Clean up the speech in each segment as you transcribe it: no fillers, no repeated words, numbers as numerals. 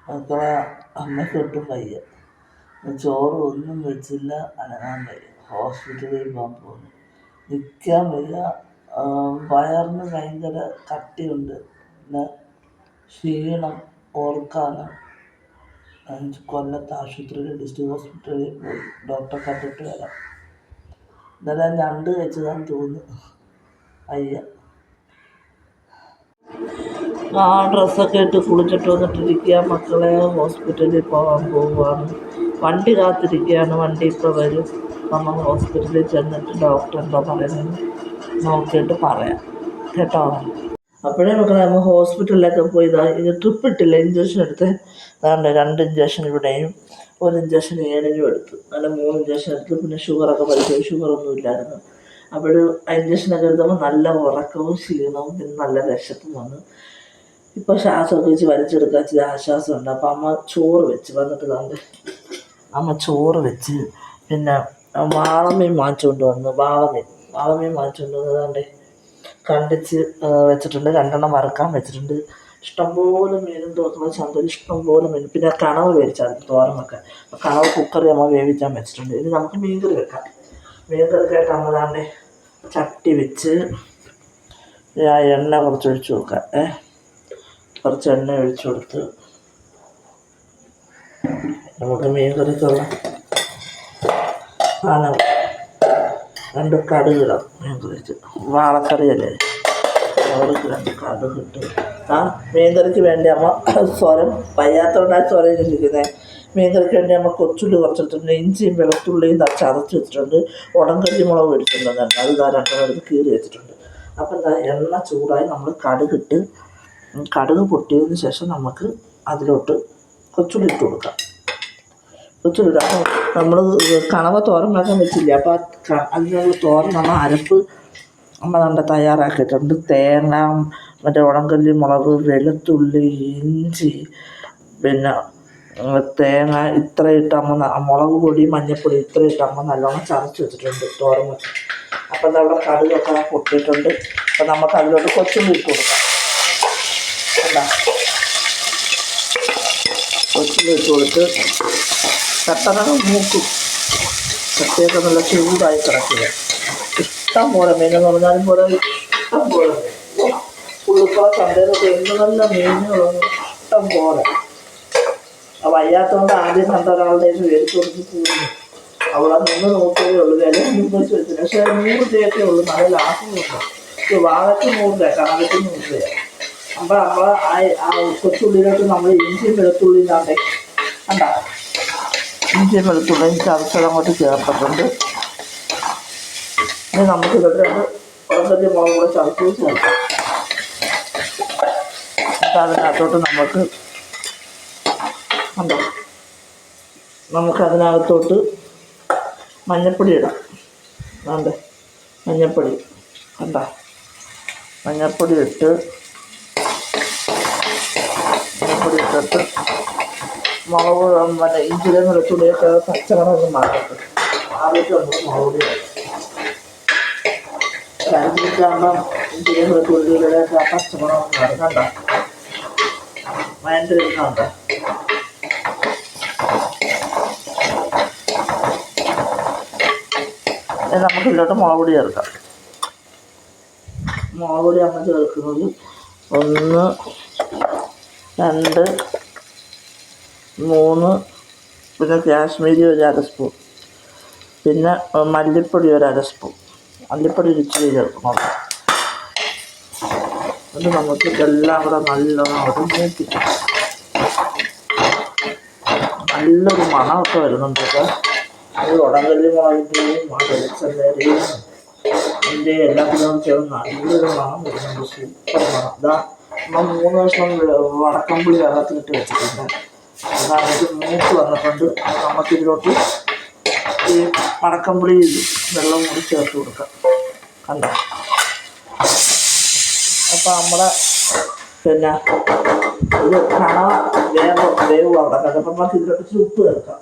മക്കളെ അമ്മയ്ക്കൊട്ടും വയ്യ. ചോറ് ഒന്നും വെച്ചില്ല, അനങ്ങാൻ വയ്യ. ഹോസ്പിറ്റലിൽ പോകാൻ പോകുന്നു. നിൽക്കാൻ വയ്യ. വയറിന് ഭയങ്കര കട്ടിയുണ്ട്. പിന്നെ ക്ഷീണം, ഓർക്കാനം. കൊല്ലത്ത് ആശുപത്രിയിൽ ഡിസ്ട്രിക്ട് ഹോസ്പിറ്റലിൽ പോയി ഡോക്ടറെ കണ്ടിട്ട് വരാം. ഇന്നലെ ഞണ്ട് കഴിച്ചതാന്ന് തോന്നുന്നു. വയ്യ. ആ ഡ്രസ്സൊക്കെ ഇട്ട് കുളിച്ചിട്ട് വന്നിട്ടിരിക്കുക. മക്കളെ ഹോസ്പിറ്റലിൽ പോകാൻ പോവുകയാണ്. വണ്ടി കാത്തിരിക്കുകയാണ്. വണ്ടി ഇപ്പോൾ വരും. നമ്മൾ ഹോസ്പിറ്റലിൽ ചെന്നിട്ട് ഡോക്ടർ എന്താ പറയുന്നത് നോക്കിയിട്ട് പറയാം കേട്ടോ. അപ്പോഴേ മക്കളെ നമ്മൾ ഹോസ്പിറ്റലിലൊക്കെ പോയി ഇത് ട്രിപ്പ് ഇട്ടില്ല, ഇഞ്ചക്ഷൻ എടുത്ത്. അതാണ്ട് 2 ഇഞ്ചക്ഷൻ ഇവിടെയും 1 ഇഞ്ചക്ഷൻ ഏണിനും എടുത്തു. അങ്ങനെ 3 ഇഞ്ചക്ഷൻ എടുത്തു. പിന്നെ ഷുഗറൊക്കെ പരിശോധിച്ചു. ഷുഗറൊന്നും ഇല്ലായിരുന്നു. അപ്പോൾ ആ ഇഞ്ചക്ഷനൊക്കെ എടുത്തപ്പോൾ നല്ല ഉറക്കവും ക്ഷീണവും പിന്നെ നല്ല വിശപ്പും വന്നു. ഇപ്പോൾ ശ്വാസമൊക്കെ വെച്ച് വലിച്ചെടുക്കാൻ ഇച്ചിരി ആശ്വാസമുണ്ട്. അപ്പോൾ അമ്മ ചോറ് വെച്ച് വന്നിട്ട് താണ്ട് അമ്മ ചോറ് വെച്ച് പിന്നെ വാളമീൻ വാങ്ങിച്ചുകൊണ്ട് വന്നു. വാളമീൻ വാങ്ങിച്ചുകൊണ്ട് വന്നതാണ്ട് കണ്ടിച്ച് വെച്ചിട്ടുണ്ട്. 2 എണ്ണം വറുക്കാൻ വെച്ചിട്ടുണ്ട്. ഇഷ്ടംപോലെ മീനും തോന്നുന്ന ചന്തയിൽ ഇഷ്ടംപോലെ മീൻ. പിന്നെ കണവ് വേവിച്ചാൽ തോരൻ വെക്കാൻ. കണവ് കുക്കറിൽ അമ്മ വേവിച്ചാൽ വെച്ചിട്ടുണ്ട്. ഇനി നമുക്ക് മീൻകറി വെക്കാം. മീൻകറിക്കായിട്ട് അമ്മ താണ്ട് ചട്ടി വെച്ച് എണ്ണ കുറച്ച് ഒഴിച്ച് കൊടുക്കാം. കുറച്ച് എണ്ണ ഒഴിച്ചു കൊടുത്ത് നമുക്ക് മീൻകറിക്കുള്ള സാധനം 2 കടുകിടാം. മീൻകറിക്ക് വാളക്കറിയല്ലേ, അവർക്ക് 2 കടുകിട്ട് മീൻകറിക്ക് വേണ്ടി അമ്മ വയ്യാത്തതുകൊണ്ടാണ് സ്വരയിലിരിക്കുന്നത്. മീൻകറിക്ക് വേണ്ടി അമ്മ കൊച്ചുള്ളി കുറച്ചിട്ടുണ്ട്. ഇഞ്ചിയും വെളുത്തുള്ളിയും ചതച്ച് വെച്ചിട്ടുണ്ട്. ഉടങ്കല്ലി മുളക് മേടിച്ചിട്ടുണ്ട്. അത് 2 എടുത്ത് കീറി വെച്ചിട്ടുണ്ട്. അപ്പം എന്താ എണ്ണ ചൂടായി നമ്മൾ കടുക് പൊട്ടിയതിന് ശേഷം നമുക്ക് അതിലോട്ട് കൊച്ചുള്ളി ഇട്ട് കൊടുക്കാം. കൊച്ചുള്ളി അപ്പോൾ നമ്മൾ കണവ തോരൻ വെക്കാൻ വെച്ചില്ല. അപ്പോൾ അതിനുള്ള തോരൻ നമ്മൾ അരപ്പ് അമ്മ നല്ല തയ്യാറാക്കിയിട്ടുണ്ട്. തേങ്ങ, മറ്റേ ഉടങ്കല്ലി മുളക്, വെളുത്തുള്ളി, ഇഞ്ചി, പിന്നെ തേങ്ങ ഇത്ര ഇട്ടമ്മ, മുളക് പൊടി, മഞ്ഞൾപ്പൊടി ഇത്ര ഇട്ടമ്മ നല്ലോണം ചതച്ച് വെച്ചിട്ടുണ്ട് തോരൻ വെച്ച്. അപ്പം അവിടെ കടുകൊക്കെ പൊട്ടിയിട്ടുണ്ട്. അപ്പം നമുക്ക് അതിലോട്ട് കൊച്ചുള്ളി ഇട്ട് കൊടുക്കാം. കൊച്ചുള്ളി ഇട്ട് കൊടുത്ത് കട്ടനൊക്കെ മൂക്കും. ചട്ടിയൊക്കെ നല്ല ചൂടായി കിടക്കുക. ഇഷ്ടം പോലെ മീനെന്ന് പറഞ്ഞാലും പോലെ ഇഷ്ടം പോലെ മീൻ. പുള്ളിപ്പുറ ചന്തയിലൊക്കെ എന്ത് നല്ല മീനുകളൊന്നും ഇഷ്ടം പോലെ. വയ്യാത്തതുകൊണ്ട് ആദ്യം കണ്ട ഒരാളുടെ മേടിച്ചു കൊടുത്ത് പോകുന്നു. അവളെ നിന്ന് നോക്കുകയേ ഉള്ളൂ. വില മുമ്പ് വെച്ചില്ല. പക്ഷേ 100 രൂപയൊക്കെ ഉള്ളൂ. നല്ല ലാഭമുണ്ട്. വാഴയ്ക്ക് 100 രൂപ, കണവയ്ക്ക് 100 രൂപ. അപ്പോൾ ആ കൊച്ചുള്ളിയിലോട്ട് നമ്മൾ ഇഞ്ചിയും വെളുത്തുള്ളിയും താണ്ടെ കണ്ട ഇഞ്ചിയും വെളുത്തുള്ളിയും ചതച്ചത് അങ്ങോട്ട് ചേർത്തിട്ടുണ്ട്. ഇനി നമുക്ക് ഇതൊക്കെ ഉടങ്കല്ലി മുളക് കൂടെ ചതച്ച് ചേർക്കാം. എന്നിട്ട് അതിനകത്തോട്ട് നമുക്കതിനകത്തോട്ട് മഞ്ഞൾപ്പൊടി ഇടാം. വേണ്ടേ മഞ്ഞൾപ്പൊടി മഞ്ഞൾപ്പൊടി ഇട്ടിട്ട് മുളക് പിന്നെ ഇഞ്ചിയും വെളുത്തുള്ളിയൊക്കെ പച്ചമുളക് മാറട്ടെ. ആദ്യത്തെ നമുക്ക് മുളക് പൊടി 2 മിനിറ്റ് ആകുമ്പം ഇഞ്ചിയും വെളുത്തുള്ളിയുടെ പച്ചമുളക് മാറും. കണ്ടോ വയണ്ടിരുന്നുണ്ടോ. നമുക്കിതിലോട്ട് മുളക് പൊടി ചേർക്കാം. മുളക് പൊടി അമ്മ ചേർക്കുന്നത് 1, 2, 3, പിന്നെ കാശ്മീരി 1/2 സ്പൂൺ, പിന്നെ മല്ലിപ്പൊടി 1/2 സ്പൂൺ. മല്ലിപ്പൊടി ഇച്ചിരി ചേർക്കണം. അത് നമുക്ക് ഇതെല്ലാം കൂടെ നല്ലോണം മൂപ്പിക്കാം. നല്ലൊരു മണമൊക്കെ വരുന്നുണ്ട്. അത് ഉടങ്കല്ലി മുളകിൻ്റെയും വെളിച്ചെണ്ണയുടെയും അതിൻ്റെ എല്ലാത്തിനും ചേർന്ന് നല്ലൊരു മണം വരുന്നുണ്ട്. സൂപ്പർ മണം. നമ്മൾ 3 ദിവസം വടക്കംപുളി വെള്ളത്തിലിട്ട് വെച്ചിട്ടുണ്ട്. അതായത് മൂത്ത് വന്നിട്ടുണ്ട്. നമുക്കിതിലോട്ട് ഈ വടക്കംപുളി വെള്ളം കൂടി ചേർത്ത് കൊടുക്കാം. കണ്ടോ. അപ്പോൾ നമ്മുടെ പിന്നെ ഇത് കണവ വേവ് അവിടെ കണ്ടപ്പോൾ നമുക്ക് ഇതിലോട്ട് ഉപ്പ് ചേർക്കാം.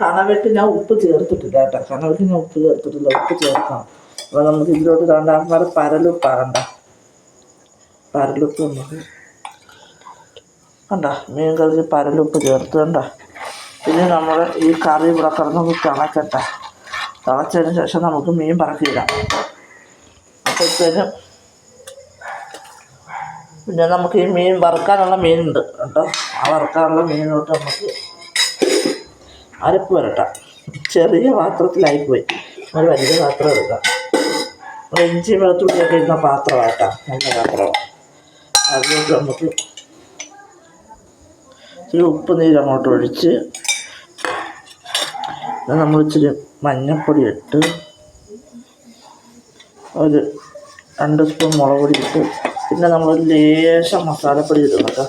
കണവയ്ക്ക് ഞാൻ ഉപ്പ് ചേർത്തിട്ടില്ല കേട്ടോ. കണവയ്ക്ക് ഞാൻ ഉപ്പ് ചേർത്തിട്ടില്ല. ഉപ്പ് ചേർക്കാം. അപ്പോൾ നമുക്ക് ഇതിലോട്ട് കണ്ടാൽ പരലുപ്പാകണ്ട. പരലുപ്പ് നമുക്ക് കണ്ട മീൻ കറിക്ക് പരലുപ്പ് ചേർത്ത് കണ്ട. പിന്നെ നമ്മൾ ഈ കറി ഇവിടെ കിടന്നൊന്ന് തിളക്കട്ടെ. തിളച്ചതിന് ശേഷം നമുക്ക് മീൻ പറക്കിയിടാം. അപ്പോഴത്തേനും പിന്നെ നമുക്ക് ഈ മീൻ വറുക്കാനുള്ള മീനുണ്ട് കേട്ടോ. ആ വറുക്കാനുള്ള മീനിലോട്ട് നമുക്ക് അരപ്പ് വരട്ടാം. ചെറിയ പാത്രത്തിലായിപ്പോയി, ഒരു വലിയ പാത്രം എടുക്കാം. ഇഞ്ചി വെളുത്തുള്ളിയൊക്കെ ഇരുന്ന പാത്രമായിട്ടാണ്, നല്ല പാത്രമാണ്. അതുകൊണ്ട് നമുക്ക് ഇച്ചിരി ഉപ്പ് നീരങ്ങോട്ട് ഒഴിച്ച് നമ്മൾ ഇച്ചിരി മഞ്ഞൾപ്പൊടി ഇട്ട് ഒരു 2 സ്പൂൺ മുളക് പൊടി ഇട്ട് പിന്നെ നമ്മൾ ലേശം മസാലപ്പൊടി ഇടും കേട്ടോ.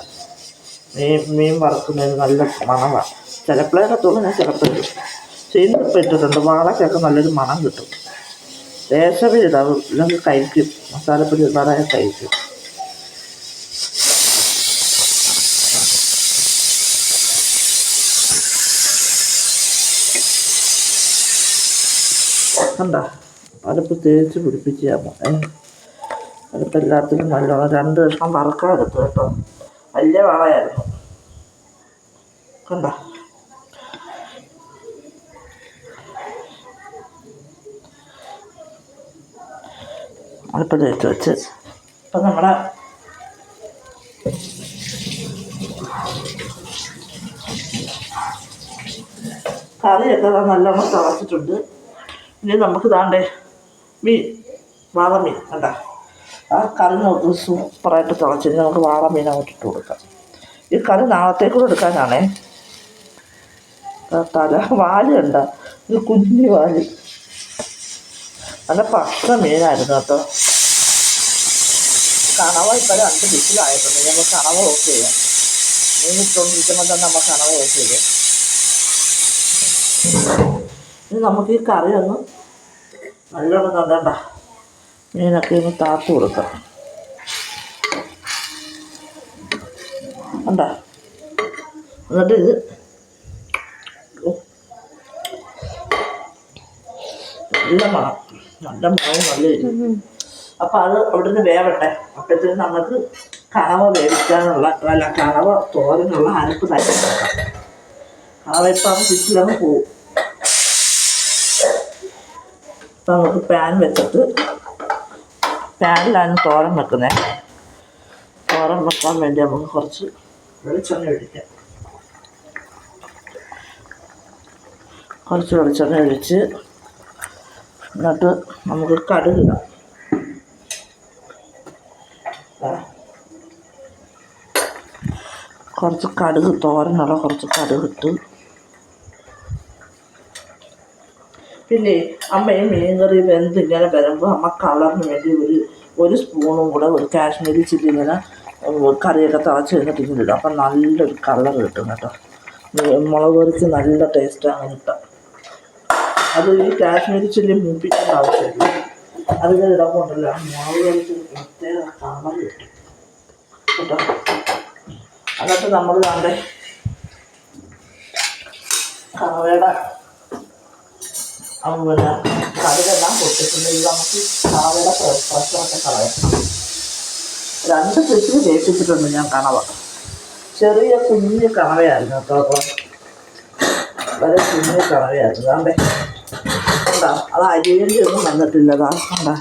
മീൻ വറുക്കുന്നതിന് നല്ല മണമാണ്. ചിലപ്പോഴേ ഇടത്തുള്ളൂ, ഞാൻ ചിലപ്പോൾ ഇടും. ചീനിപ്പോൾ ഇട്ടിട്ടുണ്ട്. വാളയ്ക്കൊക്കെ നല്ലൊരു മണം കിട്ടും. ലേശം ഇടാം, ഇല്ലെങ്കിൽ കഴിക്കും. മസാലപ്പൊടി ഇടാതെ കഴിക്കും. കണ്ട അരപ്പ് തേച്ച് പിടിപ്പിച്ചാൽ അതിപ്പോൾ എല്ലാത്തിനും നല്ലോണം 2 കഷ്ണം വറക്കാൻ എടുത്തു കേട്ടോ. വലിയ വാളയായിരുന്നു. കണ്ട അടുപ്പ് തേച്ച് വെച്ച് ഇപ്പം നമ്മുടെ കറിയൊക്കെ നല്ലോണം തിളച്ചിട്ടുണ്ട്. ഇനി നമുക്ക് താണ്ടേ വാളമീൻ കണ്ട ആ കറി നോക്ക് സൂപ്പറായിട്ട് തിളച്ചിട്ട് നമുക്ക് വാളമീൻ അങ്ങോട്ട് ഇട്ട് കൊടുക്കാം. ഈ കറി നാളത്തേക്കൂടെ എടുക്കാനാണേ. വാല് കണ്ട, ഒരു കുഞ്ഞു വാല്, നല്ല പച്ച മീനായിരുന്നു കേട്ടോ. കണവ ഇപ്പം 2 വിസിലായിട്ടുണ്ട്. നമുക്ക് കണവ ഓഫ് ചെയ്യാം. മീൻ ഇട്ടുകൊണ്ടിരിക്കുമ്പോൾ തന്നെ നമ്മൾ കണവ ഓഫ് ചെയ്യും. ഇനി നമുക്ക് ഈ കറി ഒന്ന് നല്ലോണം കണ്ടണ്ട മീനൊക്കെ ഒന്ന് താത്തു കൊടുക്കാം. കണ്ട എന്നിട്ട് ഇത് നല്ല മണം, നല്ല മണവും നല്ല ഇരിക്കും. അപ്പം അത് അവിടെ നിന്ന് വേവട്ടെ. അപ്പോഴത്തേക്കും നമുക്ക് കണവ വേവിക്കാനുള്ള കണവ തോരനുള്ള അരപ്പ് തയ്യാറാക്കാം. കണവ ഇപ്പം വിസിലങ്ങ് പോവും. അപ്പം നമുക്ക് പാൻ വെച്ചിട്ട് പാനിലാണ് തോരൻ വെക്കുന്നത്. തോരൻ വെക്കാൻ വേണ്ടി നമുക്ക് കുറച്ച് വെളിച്ചെണ്ണ ഒഴിക്കാം. കുറച്ച് വെളിച്ചെണ്ണ ഒഴിച്ച് എന്നിട്ട് നമുക്ക് കടുകിടാം. കുറച്ച് കടുക്, തോരനുള്ള കുറച്ച് കടുകിട്ട് പിന്നെ അമ്മ ഈ മീൻ കറി വെന്തിങ്ങനെ വരുമ്പോൾ അമ്മ കളറിന് വേണ്ടി ഒരു സ്പൂണും കൂടെ ഒരു കാശ്മീരി ചില്ലി ഇങ്ങനെ കറിയൊക്കെ തിളച്ച് കഴിഞ്ഞിട്ട് ഇങ്ങനെ ഇടും. അപ്പം നല്ലൊരു കളർ കിട്ടും കേട്ടോ. മുളക് കറിക്ക് നല്ല ടേസ്റ്റാണ് കിട്ടുക. അത് ഈ കാശ്മീരി ചില്ലി മൂപ്പിക്കേണ്ട ആവശ്യമില്ല. അതിങ്ങനെ ഇടാൻ മുളക് കറിക്ക് പ്രത്യേക കളർ കിട്ടും കേട്ടോ. എന്നിട്ട് നമ്മൾ കണ്ടേ കറവയുടെ പിന്നെ കടുകെല്ലാം പൊട്ടിട്ടുണ്ട്. ഇത് നമുക്ക് കറവയുടെ പ്രഷറൊക്കെ കളയാം. 2 വിസിൽ വേവിച്ചിട്ടുണ്ട് ഞാൻ കണവ. ചെറിയ കുഞ്ഞ് കണവയായിരുന്നു കേട്ടോ. വളരെ കുഞ്ഞ് കണവയായിരുന്നു. അതാണ്ടേ കണ്ടാ, അത് അരിയേണ്ടി ഒന്നും വന്നിട്ടില്ലതാ. കണ്ടാ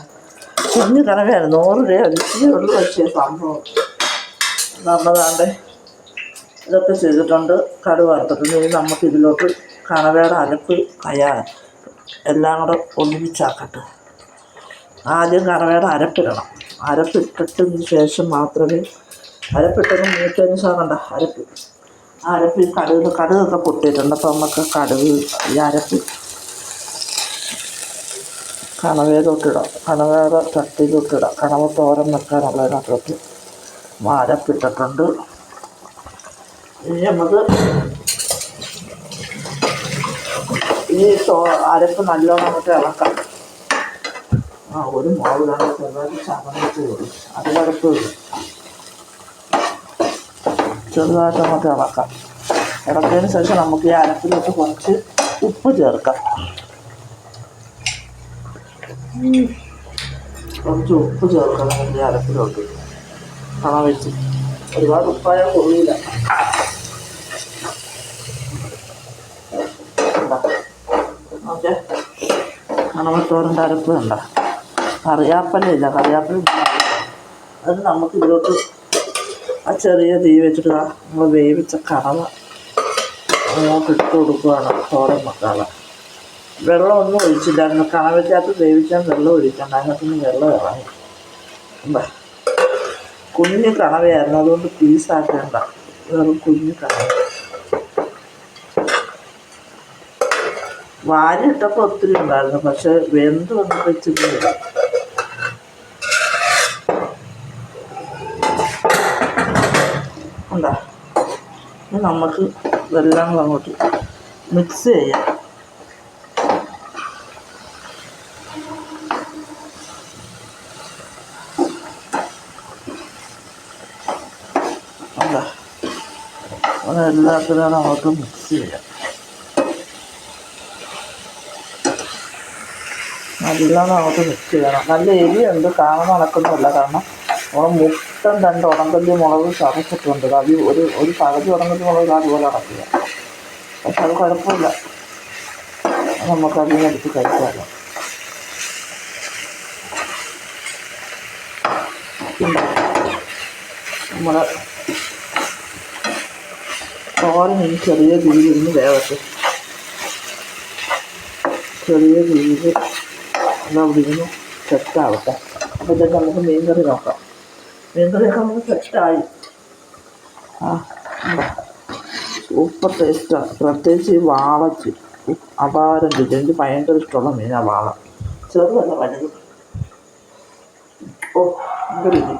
കുഞ്ഞ് കണവയായിരുന്നു. 100 രൂപ ഇച്ചിരി ഉള്ളു വെച്ച സംഭവം. നമ്മളതാണ്ടേ ഇതൊക്കെ ചെയ്തിട്ടുണ്ട്. കടുക് വറുത്തിട്ടുണ്ട്. ഇനി നമുക്ക് ഇതിലോട്ട് കണവയുടെ അരപ്പ് എല്ലാം കൂടെ ഒന്നിച്ചാക്കട്ടെ. ആദ്യം കണവയുടെ അരപ്പിടണം. അരപ്പിട്ടിട്ടതിന് ശേഷം മാത്രമേ അരപ്പിട്ടത് മൂത്തതിന് ശേഷം കണ്ട അരപ്പ് ഈ കടുകൊക്കെ പൊട്ടിയിട്ടുണ്ട്. അപ്പോൾ നമുക്ക് കടുക് ഈ അരപ്പ് കണവയിലോട്ടിടാം. കണവയുടെ ചട്ടിയിലോട്ടിടാം. കണവ തോരൻ വെക്കാനുള്ളതിനകത്തോട്ട് അരപ്പിട്ടിട്ടുണ്ട്. ഇനി നമുക്ക് ഈ അരപ്പ് നല്ലോണം അങ്ങോട്ട് ഇളക്കാം. ഒരു മുളക് ചെറുതായിട്ട് ചമന്നിട്ട് വരും. അതിലരപ്പ് വരും. ചെറുതായിട്ട് അങ്ങോട്ട് ഇളക്കാം. ഇളക്കിയതിന് ശേഷം നമുക്ക് ഈ അരപ്പിലോട്ട് കുറച്ച് ഉപ്പ് ചേർക്കാം. കുറച്ച് ഉപ്പ് ചേർക്കണം ഈ അരപ്പിലോട്ട്. കണ വെച്ച് ഒരുപാട് ഉപ്പായാൽ കൊള്ളില്ല. ഓക്കെ, കണവത്തോരൻ്റെ അരപ്പ് കണ്ട. കറിയാപ്പലയില്ല, കറിയാപ്പല അത് നമുക്ക് ഇതിലോട്ട് ആ ചെറിയ തീ വെച്ചിട്ട് നമ്മൾ വേവിച്ച കണവ അങ്ങോട്ട് ഇട്ട് കൊടുക്കുകയാണ് തോരൻ മസാല. വെള്ളമൊന്നും ഒഴിച്ചില്ല, കണവയ്ക്കകത്ത് വേവിക്കാൻ വെള്ളം ഒഴിക്കണ്ട, അതിനകത്തൊന്നും വെള്ളം ഇറങ്ങി. എന്താ കുഞ്ഞ് കണവയായിരുന്നു, അതുകൊണ്ട് പീസാക്കേണ്ട, വെറും കുഞ്ഞ് കണവ. വാരിയിട്ടപ്പോൾ ഒത്തിരി ഉണ്ടായിരുന്നു, പക്ഷെ വെന്ത് വന്നപ്പോൾ ഇച്ചിരി ഉണ്ടാ. ഇനി നമുക്ക് ഇതെല്ലാം അങ്ങോട്ട് മിക്സ് ചെയ്യാം. ഉണ്ടാ, അതെല്ലാത്തിനും അങ്ങോട്ട് മിക്സ് ചെയ്യാം. നല്ലോണം അങ്ങോട്ട് മിക്സ് ചെയ്യണം. നല്ല എരിയുണ്ട്, കാണാൻ നടക്കുന്നില്ല, കാരണം നമ്മൾ മുട്ടൻ 2 ഉടങ്കല്ലി മുളക് ചതച്ചിട്ടുണ്ട്. അത് ഒരു പകുതി ഉടങ്കല്ലി മുളക് അതുപോലെ അടക്കുക. പക്ഷെ അത് കുഴപ്പമില്ല, നമുക്കതിനെ എടുത്ത് കഴിക്കാമല്ലോ. നമ്മുടെ തോരൻ ഇനി ചെറിയ രീതിയിൽ നിന്ന് വേവട്ടെ. ചെറിയ രീതിയിൽ അവിടെ ഇരുന്ന് സെറ്റാവട്ടെ. അപ്പോഴത്തേക്ക് നമുക്ക് മീൻകറി നോക്കാം. മീൻകറിയൊക്കെ നമുക്ക് സെറ്റായി. സൂപ്പർ ടേസ്റ്റാണ്. പ്രത്യേകിച്ച് ഈ വാളച്ച് അപാരം കിട്ടും. എനിക്ക് ഭയങ്കര ഇഷ്ടമുള്ള മീനാണ് വാള. ചെറുതല്ല, വലുത്. ഓ, മീൻകറി ഇല്ല.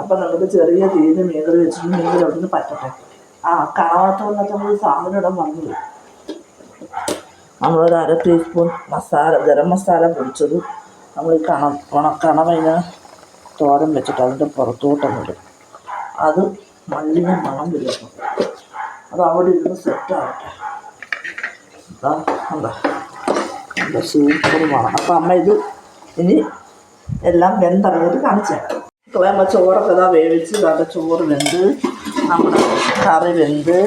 അപ്പം നമുക്ക് ചെറിയ തീയിൽ മീൻകറി വെച്ചിട്ട് മീൻകറി അവിടെ നിന്ന് പറ്റട്ടെ. കണവാത്തോന്നൊക്കെ നമ്മൾ സാധനം ഇടാൻ വന്നത്. നമ്മളൊരു 1/2 ടീസ്പൂൺ മസാല, ഗരം മസാല പൊടിച്ചത് നമ്മൾ കണവയിന് തോരൻ വെച്ചിട്ട് അതിൻ്റെ പുറത്തോട്ടങ്ങിടും. അത് മല്ലിന് മണം വരും. അത് അവിടെ ഇരുന്ന് സെറ്റാവട്ടെ. എന്താ സൂപ്പർ മണം. അപ്പം അമ്മ ഇത് ഇനി എല്ലാം വെന്തറിഞ്ഞിട്ട് കാണിച്ചു തരാം. നമ്മൾ ചോറൊക്കെ വേവിച്ച് ചോറ് വെന്ത്, നമ്മുടെ കറി വെന്ത്,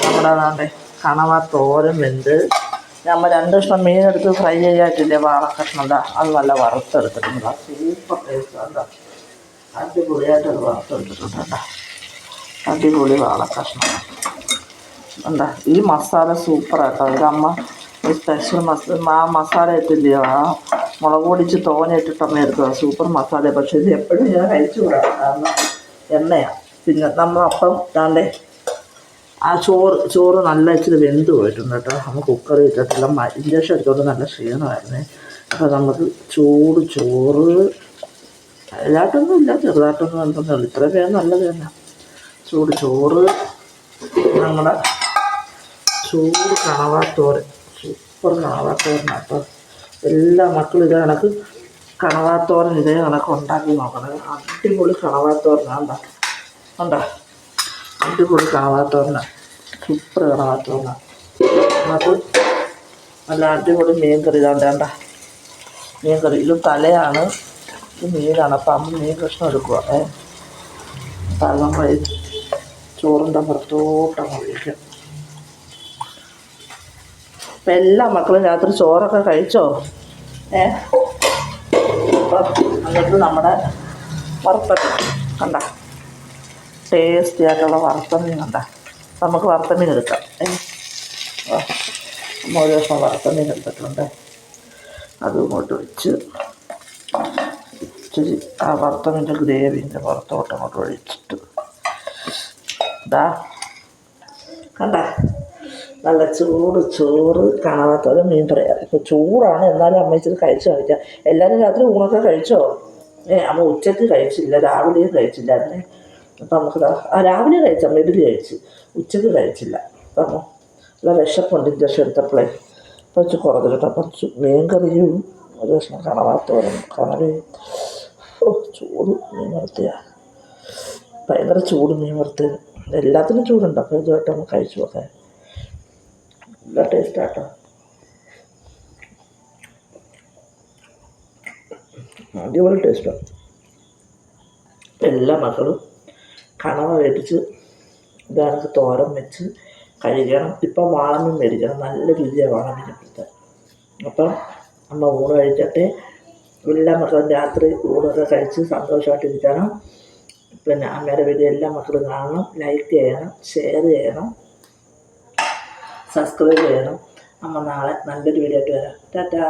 നമ്മുടെ കണവ തോരൻ വെന്ത്, നമ്മൾ 2 കഷ്ണം മീനെടുത്ത് ഫ്രൈ ചെയ്യാറ്റില്ലേ, വാളക്കഷ്ണം. അത് നല്ല വറുത്തെടുത്തിട്ടുണ്ട്. Super taste. എന്താ അടിപൊളിയായിട്ട് അത് വറുത്തെടുത്തിട്ടുണ്ട്. അടിപൊളി വാളക്കഷ്ണം. എന്താ ഈ മസാല സൂപ്പറായിട്ടോ. ഇതമ്മ സ്പെഷ്യൽ മസാല ഇട്ടില്ലയോ, മുളക് പൊടിച്ച് തോനെ ഇട്ടിട്ടമ്മ എടുത്തതാണ്. സൂപ്പർ മസാല. പക്ഷേ ഇത് എപ്പോഴും ഞാൻ കഴിച്ചു കൂടാം, കാരണം എണ്ണയാണ്. പിന്നെ നമ്മളപ്പം താണ്ടേ ചോറ് നല്ല ഇച്ചിരി വെന്ത് പോയിട്ടുണ്ട് കേട്ടോ. നമ്മൾ കുക്കറിൽ ഇട്ടിട്ടില്ല, ഇഞ്ചക്ഷൻ എടുത്തുകൊണ്ട് നല്ല ക്ഷീണമായിരുന്നേ. അപ്പോൾ നമുക്ക് ചൂട് ചോറ് വലുതായിട്ടൊന്നും ഇല്ല, ചെറുതായിട്ടൊന്നും എന്തെന്നുള്ളൂ. ഇത്ര പേര് നല്ലത് തന്നെ. ചൂട് ചോറ്, നമ്മുടെ ചൂട് കണവാത്തോരൻ, സൂപ്പർ കണവാത്തോരൻ കേട്ടോ. എല്ലാ മക്കളും ഇതേ കണക്ക് കണവാത്തോരൻ ഇതേ കണക്ക് ഉണ്ടാക്കി നോക്കണം. അടിപൊളി കണവാത്തോരനാണ്. ഉണ്ടോ, അടിപൊളി കണവാത്തോരനാണ്, സൂപ്പർ കണവാത്തോരനാണ്. നമുക്ക് നല്ല അടിപൊളി മീൻ കറി. വേണ്ട മീൻ കറി. ഇത് തലയാണ്, ഇത് മീനാണ്. അപ്പം അമ്മ മീൻ കഷ്ണം എടുക്കുക. അപ്പം നമ്മൾ ചോറിൻ്റെ പുറത്തോട്ടങ്ങ് ഒഴിക്കും. അപ്പം എല്ലാ മക്കളും രാത്രി ചോറൊക്കെ കഴിച്ചോ? അപ്പം എന്നിട്ട് നമ്മുടെ വറുത്തമീൻ കണ്ട, ടേസ്റ്റി ആയിട്ടുള്ള വറുത്തമീൻ കണ്ട. നമുക്ക് വറുത്തമീൻ എടുക്കാം. നമ്മൾ ഒരു ദിവസം വറുത്തമീൻ എടുത്തിട്ടുണ്ട്. അതും ഇങ്ങോട്ട് വെച്ച് ഇച്ചിരി ആ വറുത്തമീൻ്റെ ഗ്രേവിൻ്റെ പുറത്തോട്ട് അങ്ങോട്ട് ഒഴിച്ചിട്ട് കണ്ട നല്ല ചൂട് ചോറ് കണവാത്തോര മീൻ പറയാം. ഇപ്പോൾ ചൂടാണ്, എന്നാലും അമ്മ ഇച്ചിരി കഴിച്ച് കഴിക്കാം. എല്ലാവരും രാത്രി ഊണൊക്കെ കഴിച്ചോ? അമ്മ ഉച്ചയ്ക്ക് കഴിച്ചില്ല, രാവിലെയും കഴിച്ചില്ലായിരുന്നേ. അപ്പം നമുക്ക് രാവിലെ കഴിച്ചമ്മ ഇഡ്ഡലി കഴിച്ച്, ഉച്ചയ്ക്ക് കഴിച്ചില്ല. അപ്പം നല്ല വിശപ്പുണ്ട് ഇഞ്ചക്ഷൻ എടുത്തപ്പോഴേ. അപ്പം വെച്ച് കുറഞ്ഞിട്ട് അപ്പം മീൻ കറിയും ഒരു കഷ്ണം കണവാത്തോരനും കണവയും. ചൂട് മീൻ വറുത്തിയ ഭയങ്കര ചൂട് മീൻ വറുത്തത്. എല്ലാത്തിനും ചൂടുണ്ട്. അപ്പോൾ ഇതുമായിട്ട് നമുക്ക് കഴിച്ചു നോക്കാൻ നല്ല ടേസ്റ്റാട്ടോ. അടിപൊളി ടേസ്റ്റാണ്. എല്ലാ മക്കളും കണവ മേടിച്ച് ഇതാണെങ്കിൽ തോരൻ വെച്ച് കഴിക്കണം. ഇപ്പം വാളമീൻ മേടിക്കണം, നല്ല രുചിയാണ് വാളമീൻ ഇപ്പോഴത്തെ. അപ്പം അമ്മ ഊണ് കഴിക്കട്ടെ. എല്ലാ മക്കളും രാത്രി ഊണൊക്കെ കഴിച്ച് സന്തോഷമായിട്ടിരിക്കണം. പിന്നെ അമ്മയുടെ വീഡിയോ എല്ലാ മക്കളും കാണണം, ലൈക്ക് ചെയ്യണം, ഷെയർ ചെയ്യണം, സബ്സ്ക്രൈബ് ചെയ്യണം. അമ്മ നാളെ നല്ലൊരു വീഡിയോ ആയിട്ട് വരാം. ടാറ്റാ.